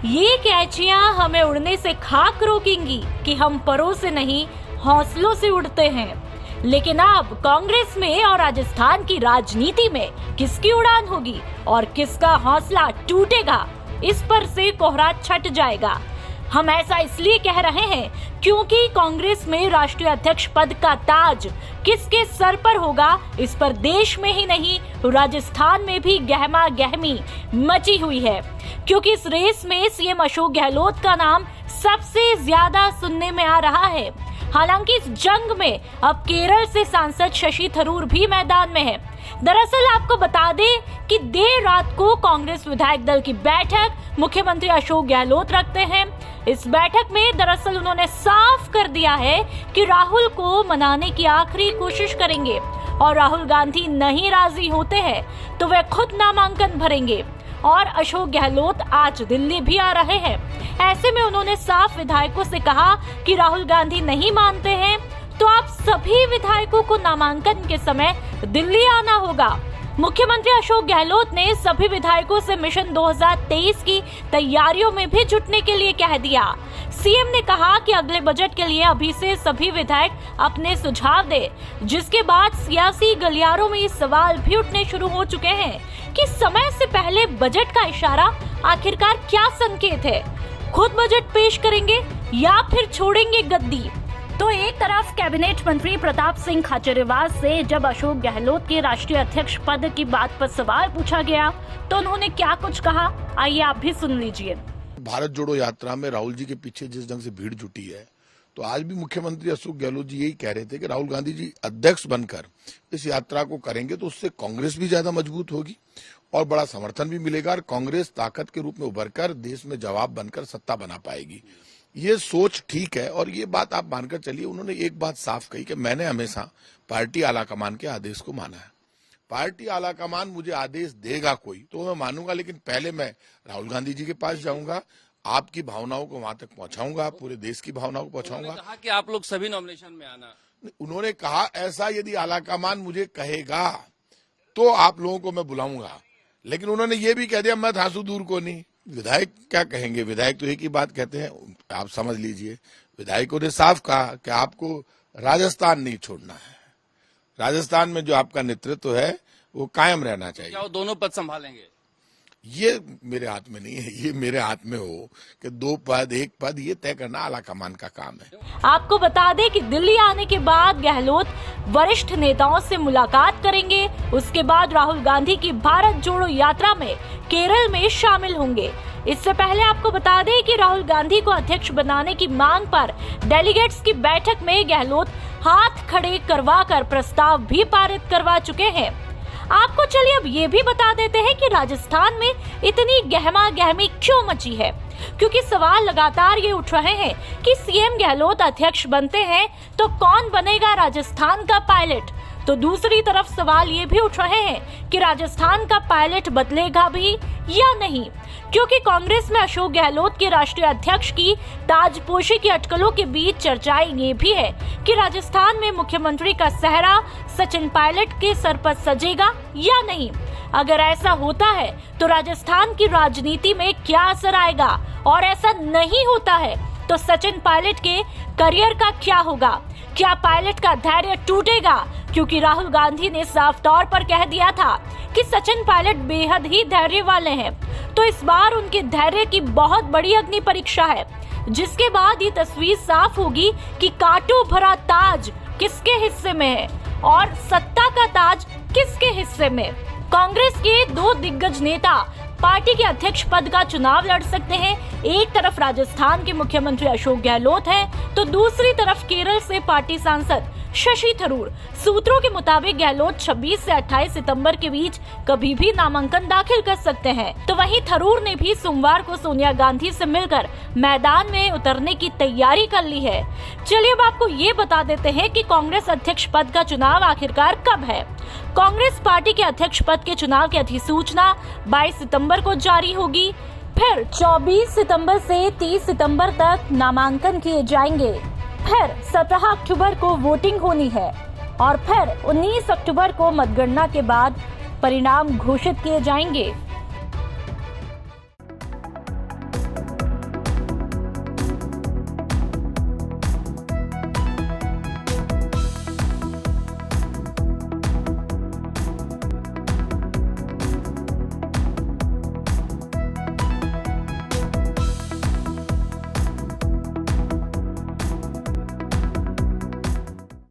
ये कैचियां हमें उड़ने से खाक रोकेंगी कि हम परों से नहीं हौसलों से उड़ते हैं। लेकिन अब कांग्रेस में और राजस्थान की राजनीति में किसकी उड़ान होगी और किसका हौसला टूटेगा, इस पर से कोहरा छट जाएगा। हम ऐसा इसलिए कह रहे हैं क्योंकि कांग्रेस में राष्ट्रीय अध्यक्ष पद का ताज किसके सर पर होगा, इस पर देश में ही नहीं राजस्थान में भी गहमा गहमी मची हुई है। क्योंकि इस रेस में सीएम अशोक गहलोत का नाम सबसे ज्यादा सुनने में आ रहा है। हालांकि इस जंग में अब केरल से सांसद शशि थरूर भी मैदान में है। दरअसल आपको बता दें कि देर रात को कांग्रेस विधायक दल की बैठक मुख्यमंत्री अशोक गहलोत रखते हैं। इस बैठक में दरअसल उन्होंने साफ कर दिया है कि राहुल को मनाने की आखिरी कोशिश करेंगे और राहुल गांधी नहीं राजी होते हैं तो वे खुद नामांकन भरेंगे। और अशोक गहलोत आज दिल्ली भी आ रहे हैं। ऐसे में उन्होंने साफ विधायकों से कहा कि राहुल गांधी नहीं मानते हैं तो आप सभी विधायकों को नामांकन के समय दिल्ली आना होगा। मुख्यमंत्री अशोक गहलोत ने सभी विधायकों से मिशन 2023 की तैयारियों में भी जुटने के लिए कह दिया। सीएम ने कहा कि अगले बजट के लिए अभी से सभी विधायक अपने सुझाव दे, जिसके बाद सियासी गलियारों में ये सवाल भी उठने शुरू हो चुके हैं कि समय से पहले बजट का इशारा आखिरकार क्या संकेत है। खुद बजट पेश करेंगे या फिर छोड़ेंगे गद्दी। तो एक तरफ कैबिनेट मंत्री प्रताप सिंह खाचरियावास से जब अशोक गहलोत के राष्ट्रीय अध्यक्ष पद की बात पर सवाल पूछा गया तो उन्होंने क्या कुछ कहा, आइए आप भी सुन लीजिए। भारत जोड़ो यात्रा में राहुल जी के पीछे जिस ढंग से भीड़ जुटी है, तो आज भी मुख्यमंत्री अशोक गहलोत जी यही कह रहे थे कि राहुल गांधी जी अध्यक्ष बनकर इस यात्रा को करेंगे तो उससे कांग्रेस भी ज्यादा मजबूत होगी और बड़ा समर्थन भी मिलेगा और कांग्रेस ताकत के रूप में उभरकर देश में जवाब बनकर सत्ता बना पाएगी। ये सोच ठीक है और ये बात आप मानकर चलिए। उन्होंने एक बात साफ कही कि मैंने हमेशा पार्टी आलाकमान के आदेश को माना है। पार्टी आलाकमान मुझे आदेश देगा कोई तो मैं मानूंगा, लेकिन पहले मैं राहुल गांधी जी के पास जाऊंगा, आपकी भावनाओं को वहां तक पहुंचाऊंगा, पूरे देश की भावनाओं को पहुंचाऊंगा। कहा कि आप लोग सभी नॉमिनेशन में आना। उन्होंने कहा ऐसा यदि आलाकमान मुझे कहेगा तो आप लोगों को मैं बुलाऊंगा, लेकिन उन्होंने ये भी कह दिया मैं धांसू दूर को नहीं। विधायक क्या कहेंगे? विधायक तो एक ही बात कहते हैं, आप समझ लीजिए। विधायकों ने साफ कहा कि आपको राजस्थान नहीं छोड़ना है, राजस्थान में जो आपका नेतृत्व है वो कायम रहना चाहिए। क्या वो दोनों पद संभालेंगे? ये मेरे हाथ में नहीं है। ये मेरे हाथ में हो कि 2 पद 1 पद ये तय करना आलाकमान का काम है। आपको बता दें कि दिल्ली आने के बाद गहलोत वरिष्ठ नेताओं से मुलाकात करेंगे। उसके बाद राहुल गांधी की भारत जोड़ो यात्रा में केरल में शामिल होंगे। इससे पहले आपको बता दें कि राहुल गांधी को अध्यक्ष बनाने की मांग पर डेलीगेट्स की बैठक में गहलोत हाथ खड़े करवाकर प्रस्ताव भी पारित करवा चुके हैं। आपको चलिए अब ये भी बता देते हैं कि राजस्थान में इतनी गहमा गहमी क्यों मची है, क्योंकि सवाल लगातार ये उठ रहे हैं कि सीएम गहलोत अध्यक्ष बनते हैं तो कौन बनेगा राजस्थान का पायलट। तो दूसरी तरफ सवाल ये भी उठ रहे हैं कि राजस्थान का पायलट बदलेगा भी या नहीं, क्योंकि कांग्रेस में अशोक गहलोत के राष्ट्रीय अध्यक्ष की ताजपोशी की अटकलों के बीच चर्चाएं ये भी है कि राजस्थान में मुख्यमंत्री का सेहरा सचिन पायलट के सर पर सजेगा या नहीं। अगर ऐसा होता है तो राजस्थान की राजनीति में क्या असर आएगा, और ऐसा नहीं होता है तो सचिन पायलट के करियर का क्या होगा? क्या पायलट का धैर्य टूटेगा? क्योंकि राहुल गांधी ने साफ तौर पर कह दिया था कि सचिन पायलट बेहद ही धैर्य वाले हैं, तो इस बार उनके धैर्य की बहुत बड़ी अग्नि परीक्षा है, जिसके बाद ये तस्वीर साफ होगी कि कांटों भरा ताज किसके हिस्से में है और सत्ता का ताज किसके हिस्से में। कांग्रेस के 2 दिग्गज नेता पार्टी के अध्यक्ष पद का चुनाव लड़ सकते हैं। एक तरफ राजस्थान के मुख्यमंत्री अशोक गहलोत हैं, तो दूसरी तरफ केरल से पार्टी सांसद शशि थरूर। सूत्रों के मुताबिक गहलोत 26 से 28 सितंबर के बीच कभी भी नामांकन दाखिल कर सकते हैं। तो वहीं थरूर ने भी सोमवार को सोनिया गांधी से मिलकर मैदान में उतरने की तैयारी कर ली है। चलिए अब आपको ये बता देते हैं कि कांग्रेस अध्यक्ष पद का चुनाव आखिरकार कब है। कांग्रेस पार्टी के अध्यक्ष पद के चुनाव की अधिसूचना 22 सितंबर को जारी होगी। फिर 24 सितंबर से 30 सितंबर तक नामांकन किए जाएंगे। फिर 17 अक्टूबर को वोटिंग होनी है और फिर 19 अक्टूबर को मतगणना के बाद परिणाम घोषित किए जाएंगे।